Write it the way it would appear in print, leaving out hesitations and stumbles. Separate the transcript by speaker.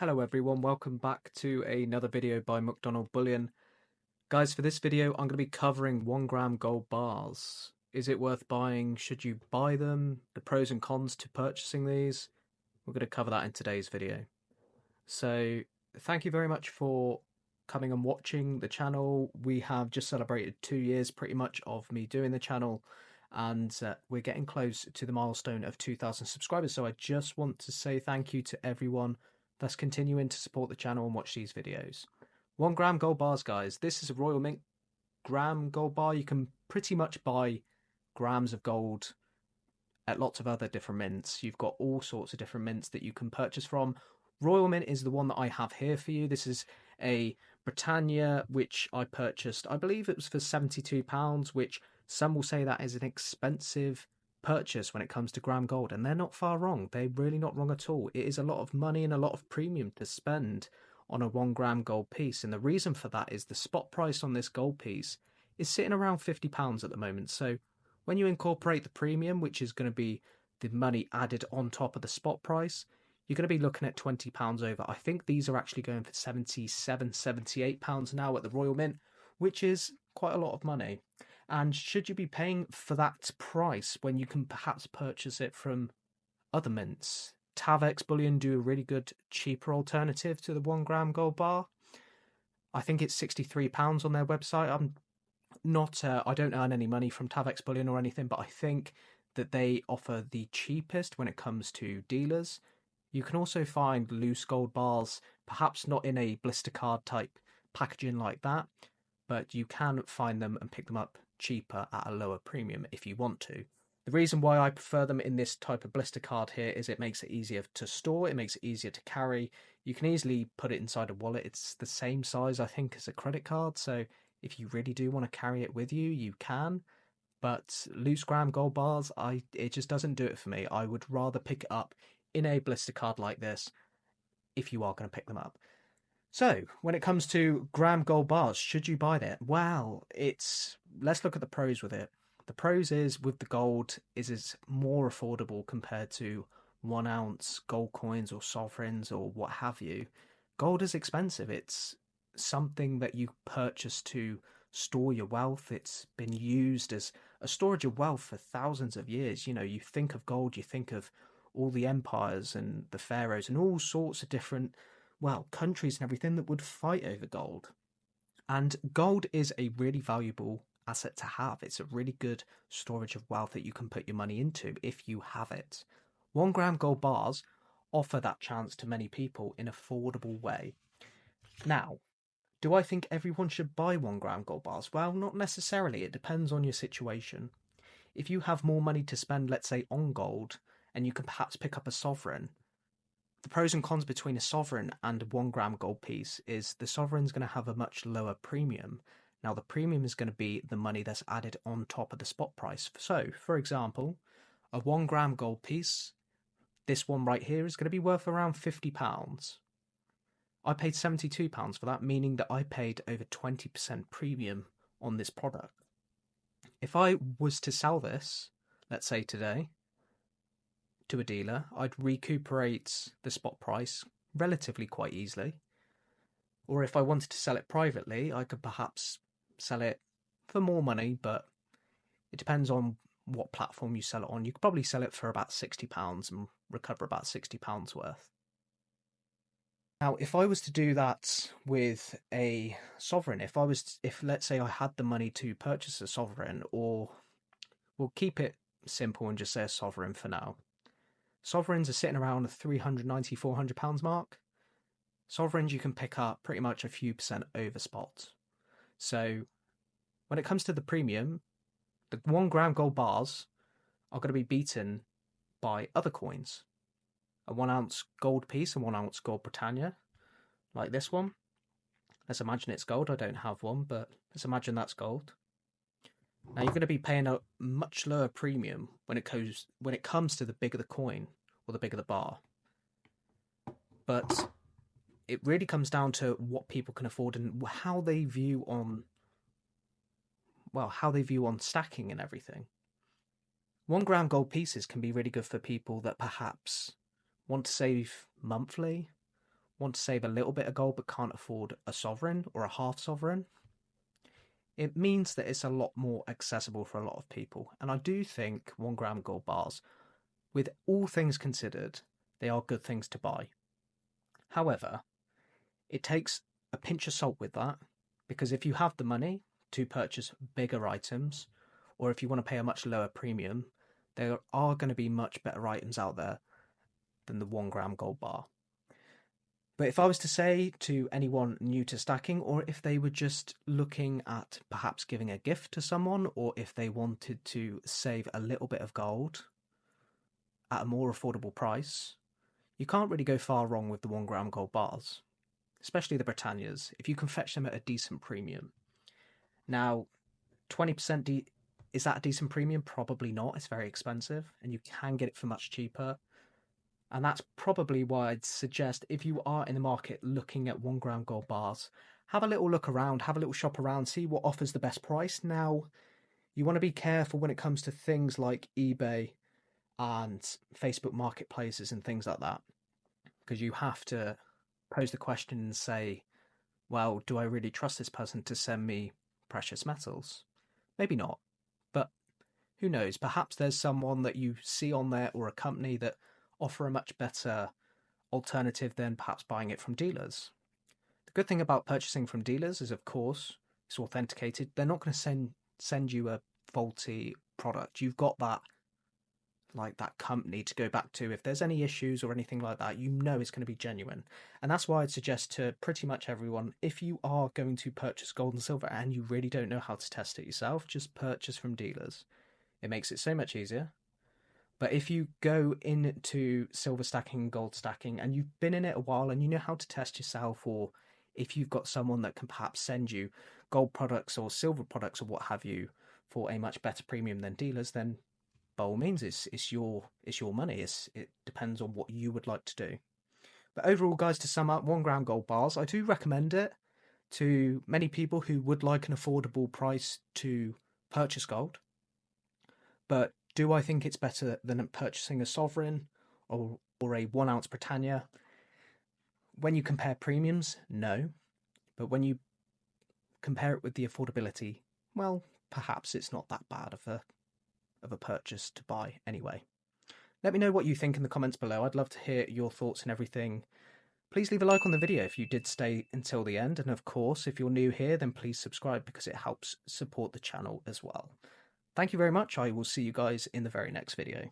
Speaker 1: Hello everyone, welcome back to another video by McDonald Bullion. Guys, for this video I'm going to be covering 1 gram gold bars. Is it worth buying? Should you buy them? The pros and cons to purchasing these? We're going to cover that in today's video. So thank you very much for coming and watching the channel. We have just celebrated 2 years pretty much of me doing the channel, and we're getting close to the milestone of 2,000 subscribers. So I just want to say thank you to everyone that's continuing to support the channel and watch these videos. 1 gram gold bars, guys. This is a Royal Mint gram gold bar. You can pretty much buy grams of gold at lots of other different mints. You've got all sorts of different mints that you can purchase from. Royal Mint is the one that I have here for you. This is a Britannia, which I purchased, I believe it was for £72, which some will say that is an expensive purchase when it comes to gram gold, and they're not far wrong. They're really not wrong at all. It is a lot of money and a lot of premium to spend on a 1 gram gold piece, and the reason for that is the spot price on this gold piece is sitting around £50 at the moment. So when you incorporate the premium, which is going to be the money added on top of the spot price, you're going to be looking at £20 over. I think these are actually going for £77, £78 now at the Royal Mint, which is quite a lot of money. And should you be paying for that price when you can perhaps purchase it from other mints? Tavex Bullion do a really good, cheaper alternative to the 1 gram gold bar. I think it's £63 on their website. I don't earn any money from Tavex Bullion or anything, but I think that they offer the cheapest when it comes to dealers. You can also find loose gold bars, perhaps not in a blister card type packaging like that, but you can find them and pick them up cheaper at a lower premium if you want to. The reason why I prefer them in this type of blister card here is it makes it easier to store, it makes it easier to carry. You can easily put it inside a wallet. It's the same size, I think, as a credit card, so if you really do want to carry it with you, you can. But loose gram gold bars, it just doesn't do it for me. I would rather pick it up in a blister card like this if you are going to pick them up. So, when it comes to gram gold bars, should you buy that? Well, let's look at the pros with it. The pros is with the gold is it's more affordable compared to 1 ounce gold coins or sovereigns or what have you. Gold is expensive. It's something that you purchase to store your wealth. It's been used as a storage of wealth for thousands of years. You know, you think of gold, you think of all the empires and the pharaohs and all sorts of different, well, countries and everything that would fight over gold. And gold is a really valuable asset to have. It's a really good storage of wealth that you can put your money into if you have it. 1 gram gold bars offer that chance to many people in an affordable way. Now, do I think everyone should buy 1 gram gold bars? Well, not necessarily. It depends on your situation. If you have more money to spend, let's say, on gold, and you can perhaps pick up a sovereign, the pros and cons between a sovereign and a 1 gram gold piece is the sovereign's going to have a much lower premium. Now, the premium is going to be the money that's added on top of the spot price. So, for example, a 1 gram gold piece, this one right here, is going to be worth around £50. I paid £72 for that, meaning that I paid over 20% premium on this product. If I was to sell this, let's say today, to a dealer, I'd recuperate the spot price relatively quite easily. Or if I wanted to sell it privately, I could perhaps sell it for more money, but it depends on what platform you sell it on. You could probably sell it for about £60 and recover about £60 worth. Now, if I was to do that with a sovereign, if let's say I had the money to purchase a sovereign, or we'll keep it simple and just say a sovereign for now. Sovereigns are sitting around the £390, £400 mark. Sovereigns you can pick up pretty much a few percent over spot. So when it comes to the premium, the 1 gram gold bars are going to be beaten by other coins. A 1 ounce gold piece, a 1 ounce gold Britannia, like this one. Let's imagine it's gold. I don't have one, but let's imagine that's gold. Now you're going to be paying a much lower premium when it comes to the bigger the coin or the bigger the bar. But it really comes down to what people can afford and how they view on stacking and everything. 1 gram gold pieces can be really good for people that perhaps want to save monthly, want to save a little bit of gold but can't afford a sovereign or a half sovereign, it means that it's a lot more accessible for a lot of people. And I do think 1 gram gold bars, with all things considered, they are good things to buy. However, it takes a pinch of salt with that, because if you have the money to purchase bigger items, or if you want to pay a much lower premium, there are going to be much better items out there than the 1 gram gold bar. But if I was to say to anyone new to stacking, or if they were just looking at perhaps giving a gift to someone, or if they wanted to save a little bit of gold at a more affordable price, you can't really go far wrong with the 1 gram gold bars, especially the Britannias, if you can fetch them at a decent premium. Now, 20% is that a decent premium? Probably not. It's very expensive, and you can get it for much cheaper. And that's probably why I'd suggest, if you are in the market looking at 1 gram gold bars, have a little look around, have a little shop around, see what offers the best price. Now, you want to be careful when it comes to things like eBay and Facebook marketplaces and things like that, because you have to pose the question and say, well, do I really trust this person to send me precious metals? Maybe not, but who knows? Perhaps there's someone that you see on there, or a company that offer a much better alternative than perhaps buying it from dealers. The good thing about purchasing from dealers is, of course, it's authenticated. They're not going to send you a faulty product. You've got that company to go back to. If there's any issues or anything like that, you know it's going to be genuine. And that's why I'd suggest to pretty much everyone, if you are going to purchase gold and silver and you really don't know how to test it yourself, just purchase from dealers. It makes it so much easier. But if you go into silver stacking, gold stacking, and you've been in it a while and you know how to test yourself, or if you've got someone that can perhaps send you gold products or silver products or what have you for a much better premium than dealers, then by all means, it's your money. It depends on what you would like to do. But overall, guys, to sum up, 1 gram gold bars, I do recommend it to many people who would like an affordable price to purchase gold. But do I think it's better than purchasing a sovereign or a 1 ounce Britannia? When you compare premiums, no. But when you compare it with the affordability, well, perhaps it's not that bad of a purchase to buy anyway. Let me know what you think in the comments below. I'd love to hear your thoughts and everything. Please leave a like on the video if you did stay until the end. And of course, if you're new here, then please subscribe, because it helps support the channel as well. Thank you very much. I will see you guys in the very next video.